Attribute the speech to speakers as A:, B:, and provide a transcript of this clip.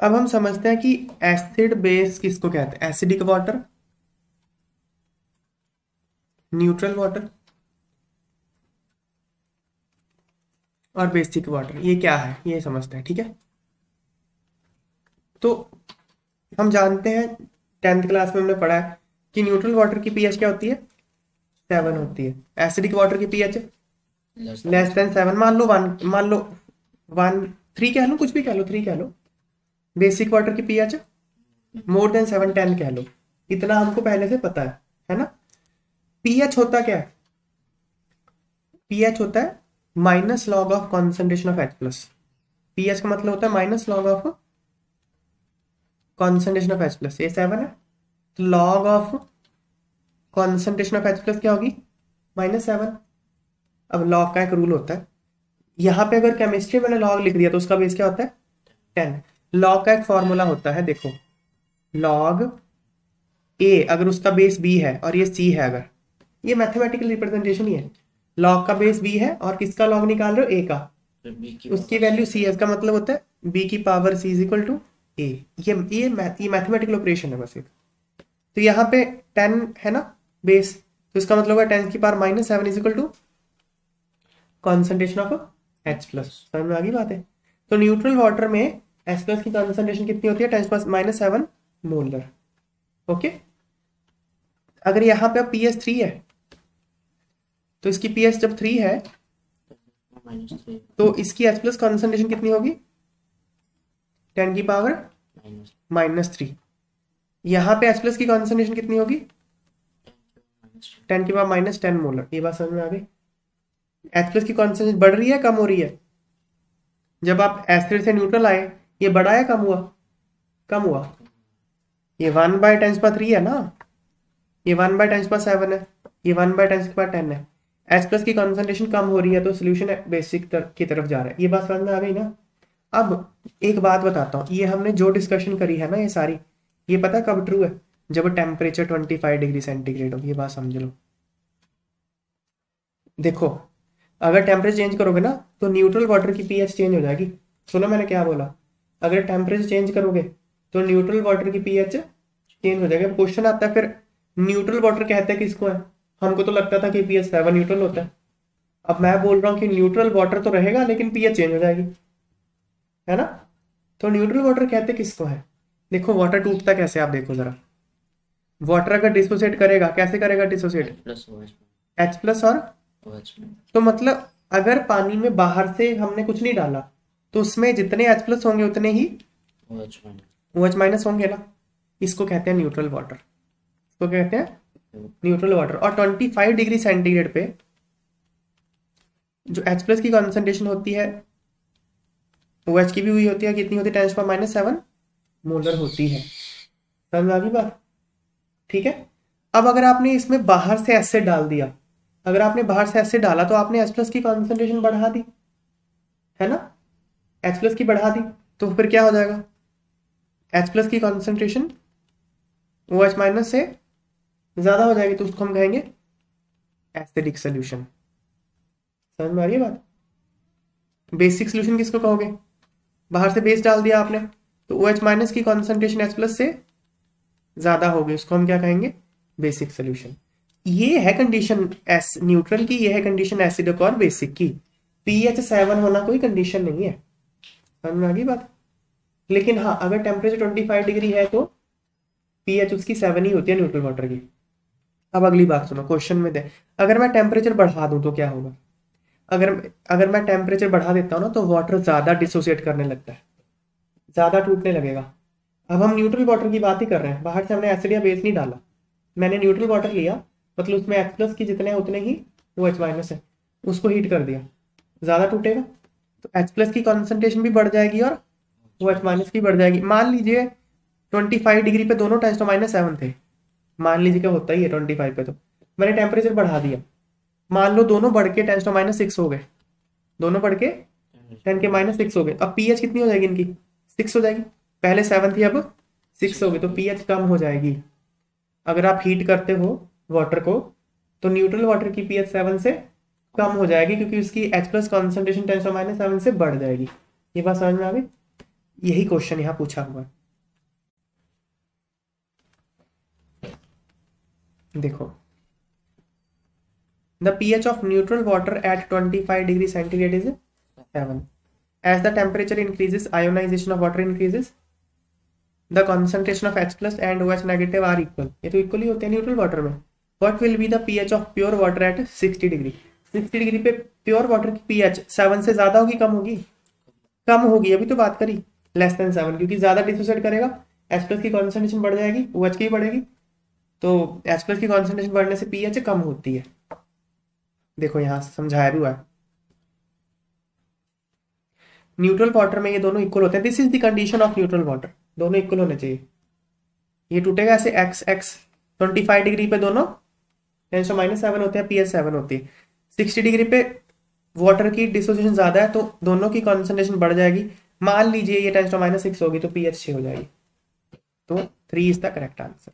A: अब हम समझते हैं कि एसिड बेस किसको कहते हैं। एसिडिक वाटर, न्यूट्रल वाटर और बेसिक वाटर, ये क्या है ये समझते हैं, ठीक है। तो हम जानते हैं 10th क्लास में हमने पढ़ा है कि न्यूट्रल वाटर की पीएच क्या होती है, 7 होती है। एसिडिक वाटर की पीएच लेस देन 7, मान लो 1, मान लो 1, 3 कह लो, कुछ भी कह लो, 3 कह लो। बेसिक वाटर की पीएच मोर देन 7, 10 कह लो। इतना हमको पहले से पता है ना। पीएच होता क्या है, पीएच होता है minus log of concentration of H plus. PH का मतलब होता है minus log of concentration of H plus. ये 7 है, तो log of concentration of H plus क्या होगी, -7। अब लॉग का एक रूल होता है, यहाँ पे अगर केमिस्ट्री मैंने लॉग लिख दिया तो उसका बेस क्या होता है 10। लॉग का एक फॉर्मूला होता है, देखो लॉग ए अगर उसका बेस बी है और ये सी है, अगर ये मैथमेटिकल रिप्रेजेंटेशन ही है, लॉग का बेस बी है और किसका लॉग निकाल रहे हो, ए का, उसकी वैल्यू सी है, इसका मतलब होता है बी की power C is equal to A. ये मैथमेटिकल ऑपरेशन है बस एक। तो यहाँ पे 10 है ना बेस, तो इसका मतलब है 10 की power -7 is equal to concentration of H plus. समझ में आ गई बात है। तो न्यूट्रल वाटर में एच प्लस की कॉन्सेंट्रेशन कितनी होती है, 10⁻⁻7 मोलर। ओके, अगर यहाँ पे पीएच 3 है तो इसकी पीएच जब 3 है तो इसकी एच प्लस कॉन्सेंट्रेशन कितनी होगी, 10 की पावर -3। यहाँ पे एच प्लस की कॉन्सेंट्रेशन कितनी होगी, 10 की पावर -10 मोलर। ये बात समझ में आ गई। एच प्लस की कॉन्सेंट्रेशन बढ़ रही है कम हो रही है, जब आप एसिड से न्यूट्रल आए ये बढ़ा या कम हुआ, कम हुआ। ये 1/10⁻³ है ना, ये 1/10⁻7 है, ये 1/10⁻10 है। एच प्लस की कॉन्सेंट्रेशन कम हो रही है तो सोल्यूशन बेसिक की तरफ जा रहा है। ये बात समझ में आ गई ना। अब एक बात बताता हूँ, ये हमने जो डिस्कशन करी है ना ये सारी, ये पता कब ट्रू है, जब टेम्परेचर 25 डिग्री सेंटीग्रेड हो। ये बात समझ लो। देखो अगर टेम्परेचर चेंज करोगे ना तो न्यूट्रल वाटर की पीएच चेंज हो जाएगी। सुनो मैंने क्या बोला, अगर टेम्परेचर चेंज करोगे तो न्यूट्रल वाटर की पीएच चेंज हो जाएगा। क्वेश्चन आता है फिर न्यूट्रल वाटर कहते हैं किसको है, हमको तो लगता था कि पीएच 7 न्यूट्रल होता है। अब मैं बोल रहा हूँ कि न्यूट्रल वाटर तो रहेगा लेकिन पीएच चेंज हो जाएगी, है ना। तो न्यूट्रल वाटर कहते किसको है, देखो वाटर टूटता कैसे आप देखो जरा। वाटर अगर डिसोसिएट करेगा कैसे करेगा डिसोसिएट, एच प्लस और तो मतलब अगर पानी में बाहर से हमने कुछ नहीं डाला तो उसमें जितने एच प्लस होंगे उतने ही OH माइनस होंगे ना। इसको कहते हैं न्यूट्रल वाटर, इसको कहते हैं न्यूट्रल वाटर। और 25 डिग्री सेंटीग्रेड पे जो एच प्लस की कॉन्सेंट्रेशन होती है OH की भी हुई होती है, कितनी होती है 10⁻⁷ मोलर होती है। समझ में आ गई बात, ठीक है। अब अगर आपने इसमें बाहर से एसिड डाल दिया, अगर आपने बाहर से एसिड डाला तो आपने एच प्लस की कॉन्सेंट्रेशन बढ़ा दी, है ना, एच प्लस की बढ़ा दी, तो फिर क्या हो जाएगा, एच प्लस की कॉन्सेंट्रेशन OH माइनस से ज्यादा हो जाएगी, तो उसको हम कहेंगे एसिडिक सोल्यूशन। समझ में आ रही है बात। बेसिक सोल्यूशन किसको कहोगे, बाहर से बेस डाल दिया आपने तो OH माइनस की कॉन्सेंट्रेशन एच प्लस से ज्यादा होगी, उसको हम क्या कहेंगे, बेसिक सोल्यूशन। ये है कंडीशन एस न्यूट्रल की, ये है कंडीशन एसिडिक और बेसिक की। पीएच 7 होना कोई कंडीशन नहीं है। समझ में आ गई बात। लेकिन हाँ अगर टेम्परेचर 25 डिग्री है तो पीएच उसकी 7 ही होती है न्यूट्रल वाटर की। अब अगली बात सुनो, क्वेश्चन में दे अगर मैं टेम्परेचर बढ़ा दूं तो क्या होगा, अगर अगर मैं टेम्परेचर बढ़ा देता हूँ ना तो वाटर ज्यादा डिसोसिएट करने लगता है, ज्यादा टूटने लगेगा। अब हम न्यूट्रल वाटर की बात ही कर रहे हैं, बाहर से हमने एसिड या बेस नहीं डाला, मैंने न्यूट्रल वाटर लिया, मतलब उसमें एच प्लस की जितने हैं उतने ही OH माइनस है, उसको हीट कर दिया, ज्यादा टूटेगा तो एच प्लस की कॉन्सेंट्रेशन भी बढ़ जाएगी और OH माइनस की बढ़ जाएगी। मान लीजिए 25 डिग्री पे दोनों 10⁻⁷ थे, मान लीजिए क्या होता ही है 25 पे, तो मैंने टेम्परेचर बढ़ा दिया, मान लो दोनों बढ़ के 10⁻6 हो गए, दोनों बढ़ के 10⁻6 हो गए। अब पीएच कितनी हो जाएगी इनकी, 6 हो जाएगी, पहले 7 थी अब 6 हो गई, तो पीएच कम हो जाएगी। अगर आप हीट करते हो वाटर को तो न्यूट्रल वाटर की पीएच 7 से कम हो जाएगी क्योंकि उसकी एच प्लस कॉन्सेंट्रेशन 10⁻⁷ से बढ़ जाएगी। ये बात समझ में आ गई। यही क्वेश्चन यहाँ पूछा हुआ है। देखो, the pH of neutral water at 25 degree centigrade is 7. As the temperature increases, ionization of water increases. The concentration of H plus and OH negative are equal. ये तो इक्वल ही होते हैं न्यूट्रल वाटर में। What will be the pH of pure water at 60 degree? 60 degree पे pure water की pH 7 से ज्यादा होगी, कम होगी? कम होगी, अभी तो बात करी लेस देन 7, क्योंकि ज्यादा डिसोसिएट करेगा, H प्लस की कॉन्सेंट्रेशन बढ़ जाएगी, OH की बढ़ेगी, तो H प्लस की कॉन्सेंट्रेशन बढ़ने से pH कम होती है। देखो यहाँ समझाया भी हुआ है। न्यूट्रल वाटर में ये दोनों इक्वल होते हैं। This is the condition of neutral water, दोनों इक्वल होने चाहिए। ये टूटेगा ऐसे एक्स एक्स 25 डिग्री पे दोनों -7 होते हैं, pH 7 होती है। 60 डिग्री पे वाटर की डिसोसिएशन ज्यादा है तो दोनों की कॉन्सेंट्रेशन बढ़ जाएगी। मान लीजिए ये -6 होगी तो pH 6 हो जाएगी। तो 3 इज द करेक्ट आंसर।